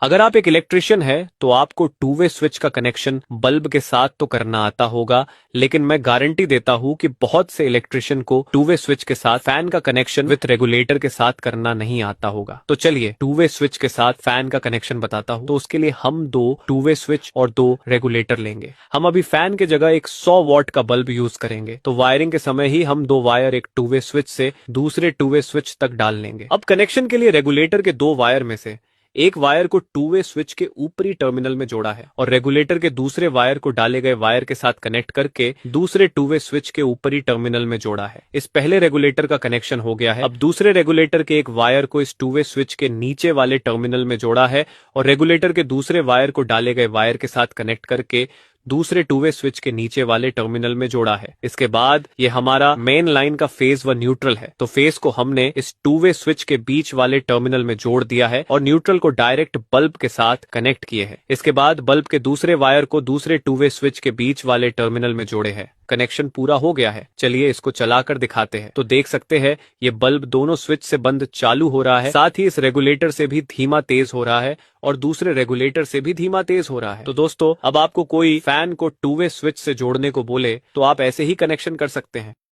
अगर आप एक इलेक्ट्रिशियन है तो आपको टू वे स्विच का कनेक्शन बल्ब के साथ तो करना आता होगा, लेकिन मैं गारंटी देता हूं कि बहुत से इलेक्ट्रिशियन को टू वे स्विच के साथ फैन का कनेक्शन विथ रेगुलेटर के साथ करना नहीं आता होगा। तो चलिए टू वे स्विच के साथ फैन का कनेक्शन बताता हूं। तो उसके लिए हम 2 टू वे स्विच और 2 रेगुलेटर लेंगे। हम अभी फैन के जगह एक 100 वॉट का बल्ब यूज करेंगे, तो वायरिंग के समय ही हम 2 वायर एक टू वे स्विच से दूसरे टू वे स्विच तक डाल लेंगे। अब कनेक्शन के लिए रेगुलेटर के 2 वायर में से एक वायर को टू वे स्विच के ऊपरी टर्मिनल में जोड़ा है और रेगुलेटर के दूसरे वायर को डाले गए वायर के साथ कनेक्ट करके दूसरे टू वे स्विच के ऊपरी टर्मिनल में जोड़ा है। इस पहले रेगुलेटर का कनेक्शन हो गया है। अब दूसरे रेगुलेटर के एक वायर को इस टू वे स्विच के नीचे वाले टर्मिनल में जोड़ा है और रेगुलेटर के दूसरे वायर को डाले गए वायर के साथ कनेक्ट करके दूसरे टू वे स्विच के नीचे वाले टर्मिनल में जोड़ा है। इसके बाद ये हमारा मेन लाइन का फेज व न्यूट्रल है, तो फेज को हमने इस टू वे स्विच के बीच वाले टर्मिनल में जोड़ दिया है और न्यूट्रल को डायरेक्ट बल्ब के साथ कनेक्ट किए हैं। इसके बाद बल्ब के दूसरे वायर को दूसरे टू वे स्विच के बीच वाले टर्मिनल में जोड़े हैं। कनेक्शन पूरा हो गया है। चलिए इसको चलाकर दिखाते हैं। तो देख सकते हैं ये बल्ब दोनों स्विच से बंद चालू हो रहा है, साथ ही इस रेगुलेटर से भी धीमा तेज हो रहा है और दूसरे रेगुलेटर से भी धीमा तेज हो रहा है। तो दोस्तों अब आपको कोई फैन को टू वे स्विच से जोड़ने को बोले तो आप ऐसे ही कनेक्शन कर सकते हैं।